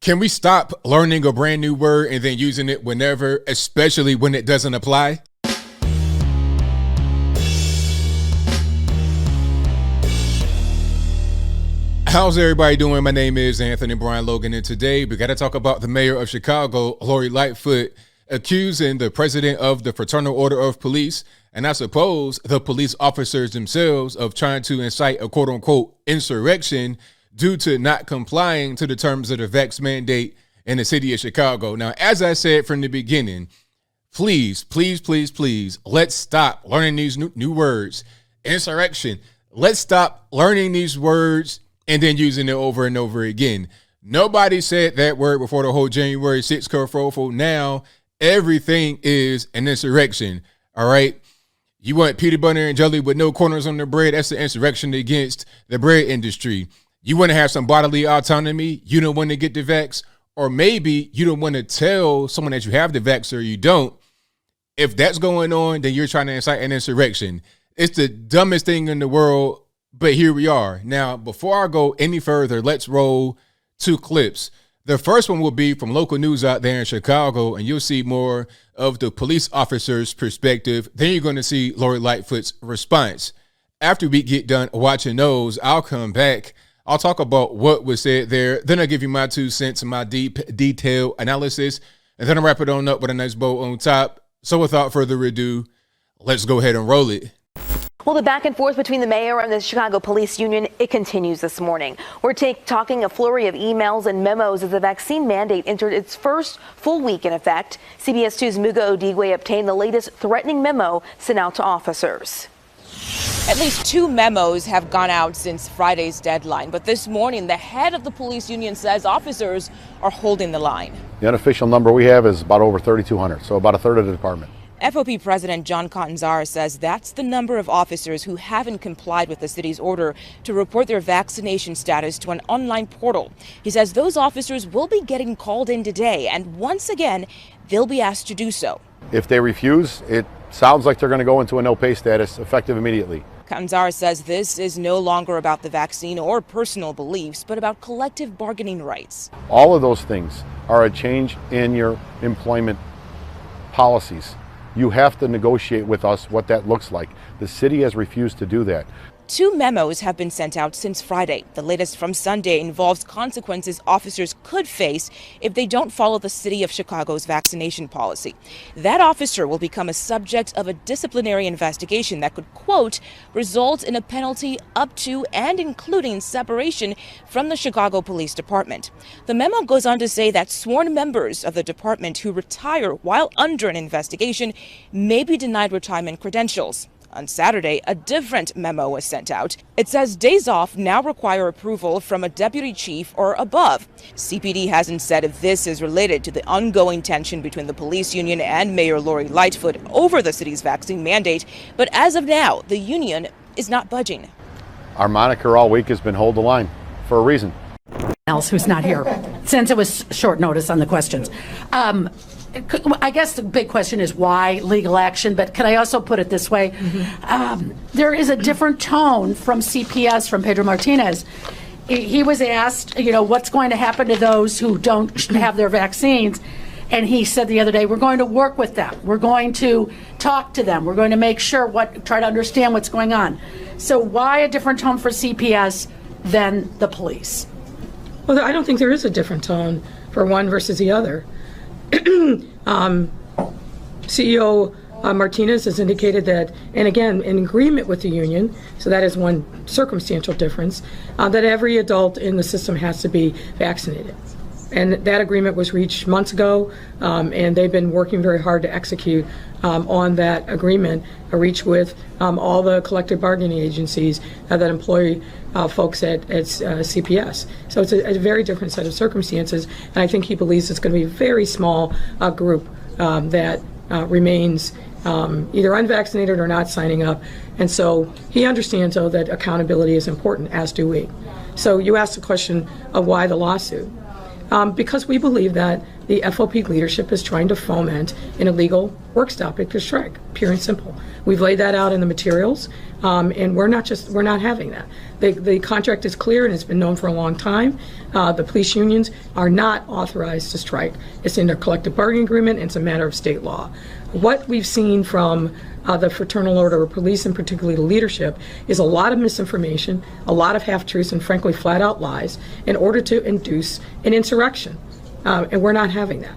Can we stop learning a brand new word and then using it whenever, especially when it doesn't apply? How's everybody doing? My name is Anthony Brian Logan, and today we got to talk about the mayor of Chicago, Lori Lightfoot, accusing the president of the Fraternal Order of Police, and I suppose the police officers themselves, of trying to incite a quote-unquote insurrection due to not complying to the terms of the vax mandate in the city of Chicago. Now, as I said from the beginning, please, let's stop learning these new words. Insurrection. Let's stop learning these words and then using it over and over again. Nobody said that word before the whole January 6th kerfuffle. Now, everything is an insurrection, all right? You want peanut butter and jelly with no corners on the bread? That's an insurrection against the bread industry. You want to have some bodily autonomy? You don't want to get the vax? Or maybe you don't want to tell someone that you have the vax or you don't. If that's going on, then you're trying to incite an insurrection. It's the dumbest thing in the world, but here we are. Now, before I go any further, let's roll two clips. The first one will be from local news out there in Chicago, and you'll see more of the police officer's perspective. Then you're going to see Lori Lightfoot's response. After we get done watching those, I'll come back. I'll talk about what was said there. Then I'll give you my 2 cents and my deep detailed analysis. And then I'll wrap it on up with a nice bow on top. So without further ado, let's go ahead and roll it. Well, the back and forth between the mayor and the Chicago Police Union, it continues this morning. We're talking a flurry of emails and memos as the vaccine mandate entered its first full week in effect. CBS 2's Muga Odigwe obtained the latest threatening memo sent out to officers. At least 2 memos have gone out since Friday's deadline. But this morning, the head of the police union says officers are holding the line. The unofficial number we have is about over 3,200, so about a third of the department. FOP President John Catanzara says that's the number of officers who haven't complied with the city's order to report their vaccination status to an online portal. He says those officers will be getting called in today, and once again, they'll be asked to do so. If they refuse, it sounds like they're going to go into a no-pay status effective immediately. Catanzara says this is no longer about the vaccine or personal beliefs, but about collective bargaining rights. All of those things are a change in your employment policies. You have to negotiate with us what that looks like. The city has refused to do that. 2 memos have been sent out since Friday. The latest from Sunday involves consequences officers could face if they don't follow the city of Chicago's vaccination policy. That officer will become a subject of a disciplinary investigation that could, quote, result in a penalty up to and including separation from the Chicago Police Department. The memo goes on to say that sworn members of the department who retire while under an investigation may be denied retirement credentials. On Saturday, a different memo was sent out. It says days off now require approval from a deputy chief or above. CPD hasn't said if this is related to the ongoing tension between the police union and Mayor Lori Lightfoot over the city's vaccine mandate, but as of now, the union is not budging. Our moniker all week has been hold the line for a reason. Else who's not here, since it was short notice on the questions. I guess the big question is why legal action, but can I also put it this way? There is a different tone from CPS, from Pedro Martinez. He was asked, what's going to happen to those who don't have their vaccines? And he said the other day, we're going to work with them. We're going to talk to them. We're going to make sure try to understand what's going on. So why a different tone for CPS than the police? Well, I don't think there is a different tone for one versus the other. CEO Martinez has indicated that, and again, in agreement with the union, so that is one circumstantial difference, that every adult in the system has to be vaccinated. And that agreement was reached months ago, and they've been working very hard to execute on that agreement, reached with all the collective bargaining agencies that employ folks at CPS. So it's a very different set of circumstances, and I think he believes it's going to be a very small group that remains either unvaccinated or not signing up. And so he understands, though, that accountability is important, as do we. So you asked the question of why the lawsuit. Because we believe that the FOP leadership is trying to foment an illegal work stoppage or strike, pure and simple. We've laid that out in the materials, and we're not having that. The contract is clear and it's been known for a long time. The police unions are not authorized to strike. It's in their collective bargaining agreement, and it's a matter of state law. What we've seen from the Fraternal Order of Police, and particularly the leadership, is a lot of misinformation, a lot of half-truths, and frankly flat-out lies in order to induce an insurrection. And we're not having that.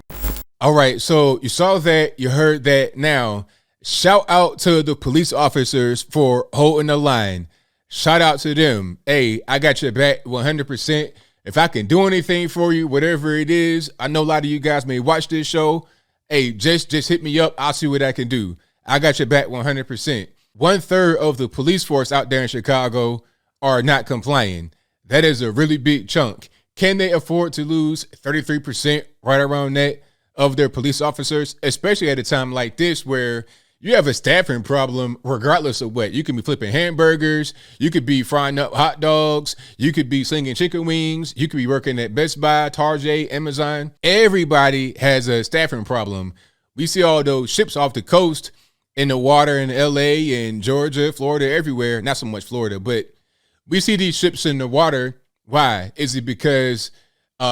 All right, so you saw that, you heard that. Now, shout out to the police officers for holding the line. Shout out to them. Hey, I got your back 100%. If I can do anything for you, whatever it is, I know a lot of you guys may watch this show. Hey, just hit me up. I'll see what I can do. I got your back 100%. 1/3 of the police force out there in Chicago are not complying. That is a really big chunk. Can they afford to lose 33%, right around that, of their police officers, especially at a time like this where you have a staffing problem regardless of what? You can be flipping hamburgers, you could be frying up hot dogs, you could be slinging chicken wings, you could be working at Best Buy, Target, Amazon. Everybody has a staffing problem. We see all those ships off the coast in the water in LA and Georgia, Florida, everywhere. Not so much Florida, but we see these ships in the water. Why? Is it because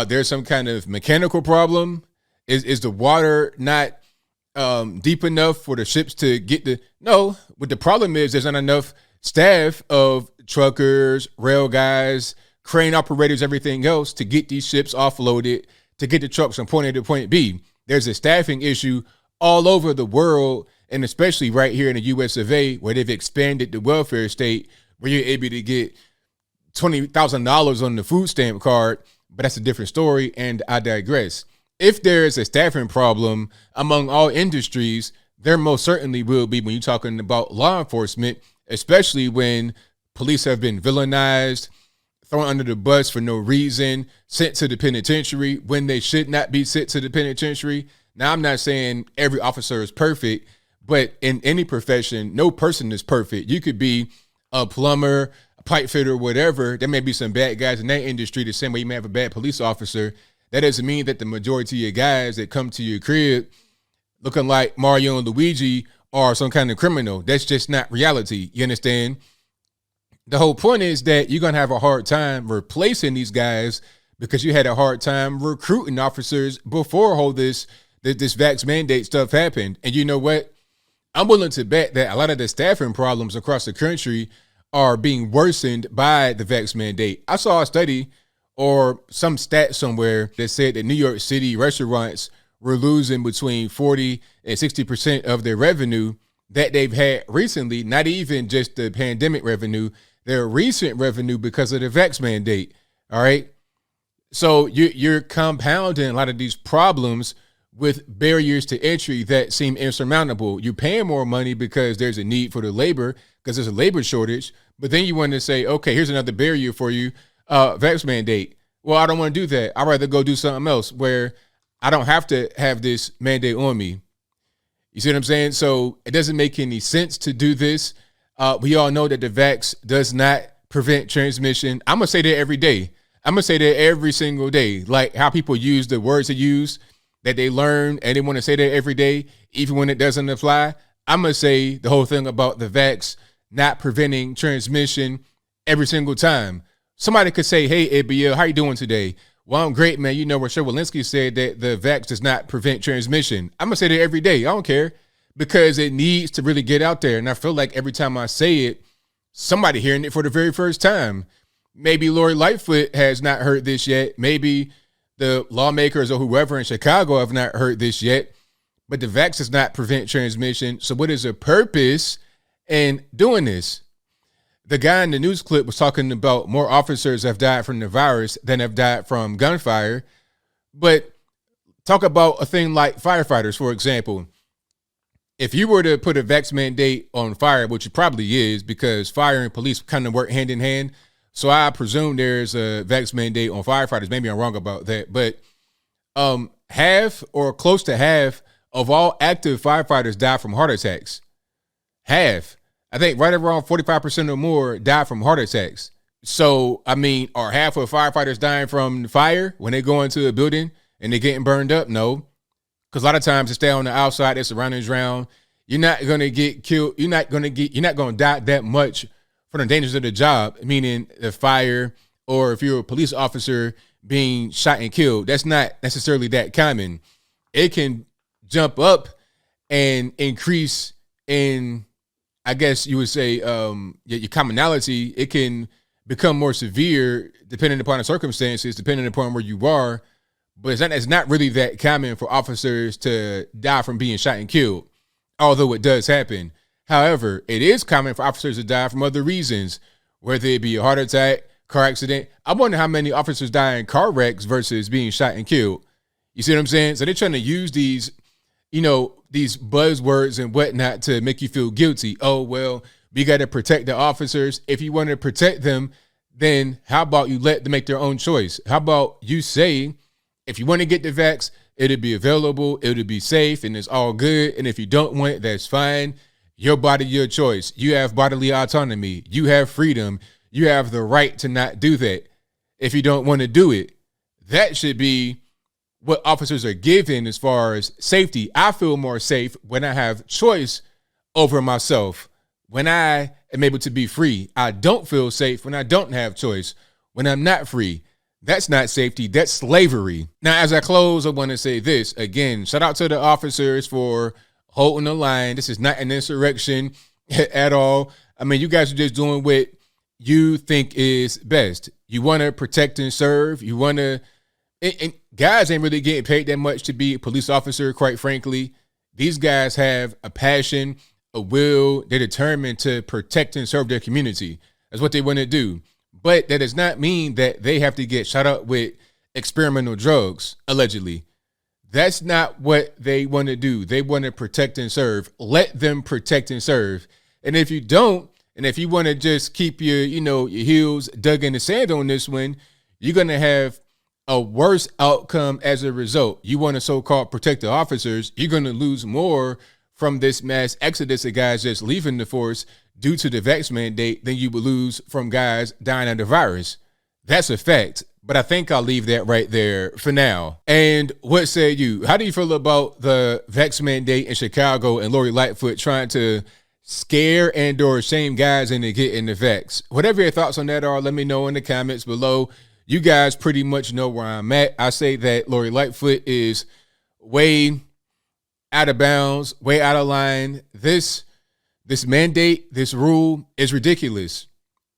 there's some kind of mechanical problem? Is the water not deep enough for the ships to get the... No, what the problem is, there's not enough staff of truckers, rail guys, crane operators, everything else to get these ships offloaded, to get the trucks from point A to point B. There's a staffing issue all over the world, and especially right here in the US of A, where they've expanded the welfare state, where you're able to get $20,000 on the food stamp card, but that's a different story, and I digress. If there is a staffing problem among all industries, there most certainly will be when you're talking about law enforcement, especially when police have been villainized, thrown under the bus for no reason, sent to the penitentiary when they should not be sent to the penitentiary. Now, I'm not saying every officer is perfect, but in any profession, no person is perfect. You could be a plumber, pipe fitter, whatever. There may be some bad guys in that industry the same way you may have a bad police officer. That doesn't mean that the majority of guys that come to your crib looking like Mario and Luigi are some kind of criminal. That's just not reality. You understand? The whole point is that you're going to have a hard time replacing these guys because you had a hard time recruiting officers before all this vax mandate stuff happened. And you know what? I'm willing to bet that a lot of the staffing problems across the country are being worsened by the vax mandate. I saw a study or some stat somewhere that said that New York City restaurants were losing between 40 and 60% of their revenue that they've had recently, not even just the pandemic revenue, their recent revenue because of the vax mandate. All right. So you're compounding a lot of these problems with barriers to entry that seem insurmountable. You're paying more money because there's a need for the labor, because there's a labor shortage. But then you want to say, okay, here's another barrier for you, vax mandate. Well, I don't want to do that. I'd rather go do something else where I don't have to have this mandate on me. You see what I'm saying? So it doesn't make any sense to do this. We all know that the vax does not prevent transmission. I'm going to say that every day. I'm going to say that every single day, like how people use the words they use that they learn and they want to say that every day, even when it doesn't apply. I'm going to say the whole thing about the vax not preventing transmission every single time. Somebody could say, hey, ABL, how you doing today? Well, I'm great, man. You know, Rochelle Walensky said that the vax does not prevent transmission. I'm going to say that every day. I don't care because it needs to really get out there. And I feel like every time I say it, somebody hearing it for the very first time. Maybe Lori Lightfoot has not heard this yet. Maybe the lawmakers or whoever in Chicago have not heard this yet. But the vax does not prevent transmission. So what is the purpose in doing this? The guy in the news clip was talking about more officers have died from the virus than have died from gunfire. But talk about a thing like firefighters, for example. If you were to put a vax mandate on fire, which it probably is because fire and police kind of work hand in hand. So I presume there's a vax mandate on firefighters. Maybe I'm wrong about that. But half or close to half of all active firefighters die from heart attacks. Half. I think right around 45% or more die from heart attacks. So, I mean, are half of firefighters dying from fire when they go into a building and they're getting burned up? No. Because a lot of times they stay on the outside, their surroundings around. You're not going to get killed. You're not going to die that much from the dangers of the job, meaning the fire, or if you're a police officer being shot and killed. That's not necessarily that common. It can jump up and increase in, I guess you would say, your commonality. It can become more severe depending upon the circumstances, depending upon where you are. But it's not really that common for officers to die from being shot and killed, although it does happen. However, it is common for officers to die from other reasons, whether it be a heart attack, car accident. I wonder how many officers die in car wrecks versus being shot and killed. You see what I'm saying? So they're trying to use these, these buzzwords and whatnot to make you feel guilty. Oh, well, we got to protect the officers. If you want to protect them, then how about you let them make their own choice? How about you say, if you want to get the vax, it'll be available, it'll be safe, and it's all good. And if you don't want it, that's fine. Your body, your choice. You have bodily autonomy. You have freedom. You have the right to not do that. If you don't want to do it, that should be what officers are given as far as safety. I feel more safe when I have choice over myself, when I am able to be free. I don't feel safe when I don't have choice, when I'm not free. That's not safety, that's slavery. Now, as I close, I want to say this. Again, shout out to the officers for holding the line. This is not an insurrection at all. I mean, you guys are just doing what you think is best. You want to protect and serve. You want to, and guys ain't really getting paid that much to be a police officer, quite frankly. These guys have a passion, a will. They're determined to protect and serve their community. That's what they want to do. But that does not mean that they have to get shot up with experimental drugs, allegedly. That's not what they want to do. They want to protect and serve. Let them protect and serve. And if you don't, and if you want to just keep your heels dug in the sand on this one, you're going to have a worse outcome as a result. You want to so-called protect the officers, you're going to lose more from this mass exodus of guys just leaving the force due to the vax mandate than you would lose from guys dying of the virus. That's a fact. But I think I'll leave that right there for now. And what say you? How do you feel about the vax mandate in Chicago and Lori Lightfoot trying to scare and or shame guys into getting the vax? Whatever your thoughts on that are, let me know in the comments below. You guys pretty much know where I'm at. I say that Lori Lightfoot is way out of bounds, way out of line. This mandate, this rule is ridiculous.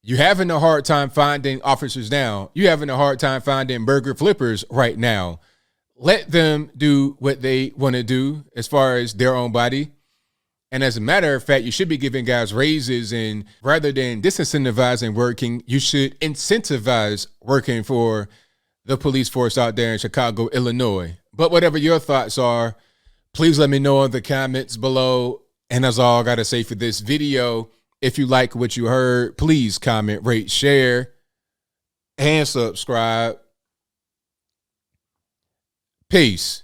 You're having a hard time finding officers now. You're having a hard time finding burger flippers right now. Let them do what they want to do as far as their own body. And as a matter of fact, you should be giving guys raises, and rather than disincentivizing working, you should incentivize working for the police force out there in Chicago, Illinois. But whatever your thoughts are, please let me know in the comments below. And that's all I got to say for this video. If you like what you heard, please comment, rate, share, and subscribe. Peace.